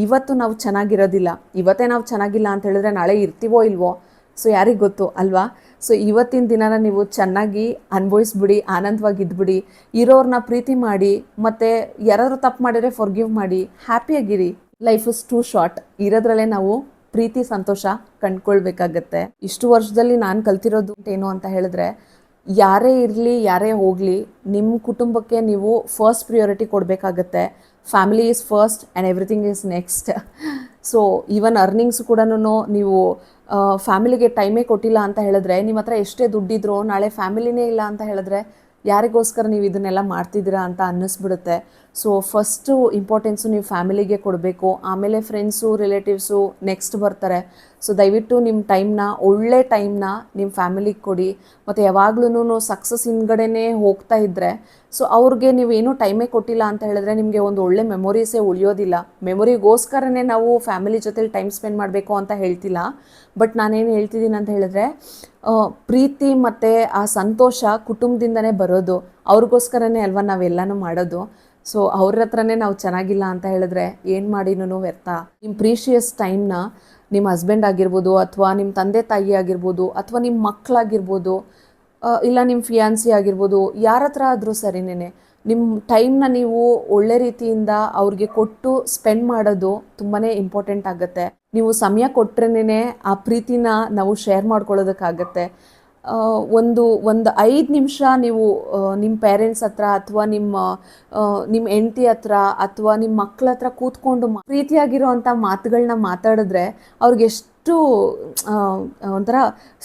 ಇವತ್ತು ನಾವು ಚೆನ್ನಾಗಿರೋದಿಲ್ಲ. ಇವತ್ತೇ ನಾವು ಚೆನ್ನಾಗಿಲ್ಲ ಅಂತ ಹೇಳಿದ್ರೆ ನಾಳೆ ಇರ್ತೀವೋ ಇಲ್ವೋ, ಸೊ ಯಾರಿಗೆ ಗೊತ್ತು ಅಲ್ವಾ. ಸೊ ಇವತ್ತಿನ ದಿನನ ನೀವು ಚೆನ್ನಾಗಿ ಅನುಭವಿಸ್ಬಿಡಿ, ಆನಂದವಾಗಿದ್ಬಿಡಿ, ಇರೋರನ್ನ ಪ್ರೀತಿ ಮಾಡಿ, ಮತ್ತು ಯಾರಾದರೂ ತಪ್ಪು ಮಾಡಿದರೆ ಫಾರ್ಗಿವ್ ಮಾಡಿ, ಹ್ಯಾಪಿಯಾಗಿರಿ. Life is too short. ಇರೋದ್ರಲ್ಲೇ ನಾವು ಪ್ರೀತಿ ಸಂತೋಷ ಕಂಡ್ಕೊಳ್ಬೇಕಾಗತ್ತೆ. ಇಷ್ಟು ವರ್ಷದಲ್ಲಿ ನಾನು ಕಲ್ತಿರೋದು ಏನು ಅಂತ ಹೇಳಿದ್ರೆ, ಯಾರೇ ಇರಲಿ ಯಾರೇ ಹೋಗಲಿ ನಿಮ್ಮ ಕುಟುಂಬಕ್ಕೆ ನೀವು ಫಸ್ಟ್ ಪ್ರಿಯಾರಿಟಿ ಕೊಡಬೇಕಾಗತ್ತೆ. Family is first and everything is next. So even earnings ಕೂಡ ನೀವು ಫ್ಯಾಮಿಲಿಗೆ ಟೈಮೇ ಕೊಟ್ಟಿಲ್ಲ ಅಂತ ಹೇಳಿದ್ರೆ, ನಿಮ್ಮ ಹತ್ರ ಎಷ್ಟೇ ದುಡ್ಡಿದ್ರು ನಾಳೆ ಫ್ಯಾಮಿಲಿನೇ ಇಲ್ಲ ಅಂತ ಹೇಳಿದ್ರೆ ಯಾರಿಗೋಸ್ಕರ ನೀವು ಇದನ್ನೆಲ್ಲ ಮಾಡ್ತಿದ್ದೀರಾ ಅಂತ ಅನ್ನಿಸ್ಬಿಡುತ್ತೆ. ಸೊ ಫಸ್ಟು ಇಂಪಾರ್ಟೆನ್ಸು ನೀವು ಫ್ಯಾಮಿಲಿಗೆ ಕೊಡಬೇಕು. ಆಮೇಲೆ ಫ್ರೆಂಡ್ಸು, ರಿಲೇಟಿವ್ಸು ನೆಕ್ಸ್ಟ್ ಬರ್ತಾರೆ. ಸೊ ದಯವಿಟ್ಟು ನಿಮ್ಮ ಟೈಮ್ನ, ಒಳ್ಳೆ ಟೈಮ್ನ ನಿಮ್ಮ ಫ್ಯಾಮಿಲಿಗೆ ಕೊಡಿ. ಮತ್ತು ಯಾವಾಗ್ಲೂ ಸಕ್ಸಸ್ ಹಿಂದ್ಗಡೆನೇ ಹೋಗ್ತಾ ಇದ್ದರೆ, ಸೊ ಅವ್ರಿಗೆ ನೀವೇನೂ ಟೈಮೇ ಕೊಟ್ಟಿಲ್ಲ ಅಂತ ಹೇಳಿದ್ರೆ ನಿಮಗೆ ಒಂದು ಒಳ್ಳೆ ಮೆಮೊರೀಸೇ ಉಳಿಯೋದಿಲ್ಲ. ಮೆಮೊರಿಗೋಸ್ಕರನೇ ನಾವು ಫ್ಯಾಮಿಲಿ ಜೊತೆಲಿ ಟೈಮ್ ಸ್ಪೆಂಡ್ ಮಾಡಬೇಕು ಅಂತ ಹೇಳ್ತಿಲ್ಲ. ಬಟ್ ನಾನೇನು ಹೇಳ್ತಿದ್ದೀನಿ ಅಂತ ಹೇಳಿದ್ರೆ, ಪ್ರೀತಿ ಮತ್ತು ಆ ಸಂತೋಷ ಕುಟುಂಬದಿಂದನೇ ಬರೋದು. ಅವ್ರಿಗೋಸ್ಕರನೇ ಅಲ್ವಾ ನಾವೆಲ್ಲನೂ ಮಾಡೋದು. ಸೊ ಅವ್ರ ಹತ್ರನೇ ನಾವು ಚೆನ್ನಾಗಿಲ್ಲ ಅಂತ ಹೇಳಿದ್ರೆ ಏನು ಮಾಡಿನೂ ವ್ಯರ್ಥ. ನಿಮ್ಮ ಪ್ರೀಶಿಯಸ್ ಟೈಮ್ನ ನಿಮ್ಮ ಹಸ್ಬೆಂಡ್ ಆಗಿರ್ಬೋದು, ಅಥವಾ ನಿಮ್ಮ ತಂದೆ ತಾಯಿ ಆಗಿರ್ಬೋದು, ಅಥವಾ ನಿಮ್ಮ ಮಕ್ಕಳಾಗಿರ್ಬೋದು, ಇಲ್ಲ ನಿಮ್ಮ ಫಿಯಾನ್ಸಿ ಆಗಿರ್ಬೋದು, ಯಾರ ಹತ್ರ ಆದರೂ ಸರಿನೇ ನಿಮ್ಮ ಟೈಮ್ನ ನೀವು ಒಳ್ಳೆ ರೀತಿಯಿಂದ ಅವ್ರಿಗೆ ಕೊಟ್ಟು ಸ್ಪೆಂಡ್ ಮಾಡೋದು ತುಂಬಾ ಇಂಪಾರ್ಟೆಂಟ್ ಆಗುತ್ತೆ. ನೀವು ಸಮಯ ಕೊಟ್ರೇನೆ ಆ ಪ್ರೀತಿನ ನಾವು ಶೇರ್ ಮಾಡ್ಕೊಳ್ಳೋದಕ್ಕಾಗತ್ತೆ. ಒಂದು 5 ನಿಮಿಷ ನೀವು ನಿಮ್ಮ ಪೇರೆಂಟ್ಸ್ ಹತ್ರ ಅಥವಾ ನಿಮ್ಮ ಹೆಂಡತಿ ಹತ್ರ ಅಥವಾ ನಿಮ್ಮ ಮಕ್ಕಳ ಹತ್ರ ಕೂತ್ಕೊಂಡು ಪ್ರೀತಿಯಾಗಿರೋ ಅಂಥ ಮಾತುಗಳನ್ನ ಮಾತಾಡಿದ್ರೆ ಅವ್ರಿಗೆ ಎಷ್ಟು ಒಂಥರ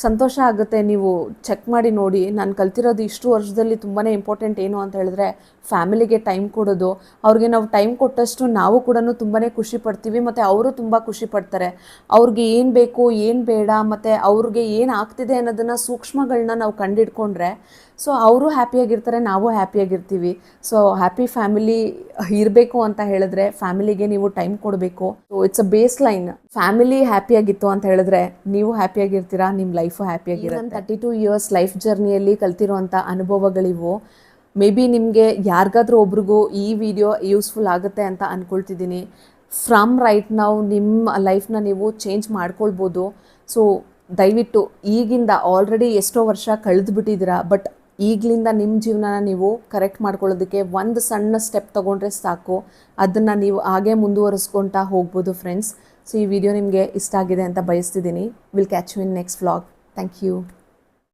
ಸಂತೋಷ ಆಗುತ್ತೆ. ನೀವು ಚೆಕ್ ಮಾಡಿ ನೋಡಿ. ನಾನು ಕಲ್ತಿರೋದು ಇಷ್ಟು ವರ್ಷದಲ್ಲಿ ತುಂಬಾ ಇಂಪಾರ್ಟೆಂಟ್ ಏನು ಅಂತ ಹೇಳಿದ್ರೆ, ಫ್ಯಾಮಿಲಿಗೆ ಟೈಮ್ ಕೊಡೋದು. ಅವ್ರಿಗೆ ನಾವು ಟೈಮ್ ಕೊಟ್ಟಷ್ಟು ನಾವು ಕೂಡ ತುಂಬಾ ಖುಷಿ ಪಡ್ತೀವಿ, ಮತ್ತು ಅವರು ತುಂಬ ಖುಷಿ ಪಡ್ತಾರೆ. ಅವ್ರಿಗೆ ಏನು ಬೇಕು ಏನು ಬೇಡ ಮತ್ತು ಅವ್ರಿಗೆ ಏನು ಆಗ್ತಿದೆ ಅನ್ನೋದನ್ನು ಸೂಕ್ಷ್ಮಗಳನ್ನ ನಾವು ಕಂಡಿಡ್ಕೊಂಡ್ರೆ, ಸೊ ಅವರು ಹ್ಯಾಪಿಯಾಗಿರ್ತಾರೆ, ನಾವು ಹ್ಯಾಪಿಯಾಗಿರ್ತೀವಿ. ಸೊ ಹ್ಯಾಪಿ ಫ್ಯಾಮಿಲಿ ಇರಬೇಕು ಅಂತ ಹೇಳಿದ್ರೆ ಫ್ಯಾಮಿಲಿಗೆ ನೀವು ಟೈಮ್ ಕೊಡಬೇಕು. So it's a base line. Family ಹ್ಯಾಪಿಯಾಗಿತ್ತು ಅಂತ ಹೇಳಿದ್ರೆ ನೀವು ಹ್ಯಾಪಿಯಾಗಿರ್ತೀರಾ, ನಿಮ್ಮ ಲೈಫು ಹ್ಯಾಪಿಯಾಗಿರುತ್ತೆ. 32 ಇಯರ್ಸ್ ಲೈಫ್ ಜರ್ನಿಯಲ್ಲಿ ಕಲ್ತಿರೋಂಥ ಅನುಭವಗಳಿವು. ಮೇ ಬಿ ನಿಮಗೆ ಯಾರಿಗಾದ್ರೂ ಒಬ್ರಿಗೂ ಈ ವಿಡಿಯೋ ಯೂಸ್ಫುಲ್ ಆಗುತ್ತೆ ಅಂತ ಅಂದ್ಕೊಳ್ತಿದ್ದೀನಿ. ಫ್ರಮ್ ರೈಟ್ ನಾವು ನಿಮ್ಮ ಲೈಫ್ನ ನೀವು ಚೇಂಜ್ ಮಾಡ್ಕೊಳ್ಬೋದು. ಸೊ ದಯವಿಟ್ಟು ಈಗಿಂದ ಆಲ್ರೆಡಿ ಎಷ್ಟೋ ವರ್ಷ ಕಳೆದುಬಿಟ್ಟಿದ್ದೀರಾ, ಬಟ್ ಈಗಲಿಂದ ನಿಮ್ಮ ಜೀವನನ ನೀವು ಕರೆಕ್ಟ್ ಮಾಡ್ಕೊಳ್ಳೋದಕ್ಕೆ ಒಂದು ಸಣ್ಣ ಸ್ಟೆಪ್ ತೊಗೊಂಡ್ರೆ ಸಾಕು. ಅದನ್ನು ನೀವು ಹಾಗೆ ಮುಂದುವರಿಸ್ಕೊಳ್ತಾ ಹೋಗ್ಬೋದು ಫ್ರೆಂಡ್ಸ್. ಸೊ ಈ ವಿಡಿಯೋ ನಿಮಗೆ ಇಷ್ಟ ಆಗಿದೆ ಅಂತ ಬಯಸ್ತಿದ್ದೀನಿ. Will catch you in next vlog. Thank you.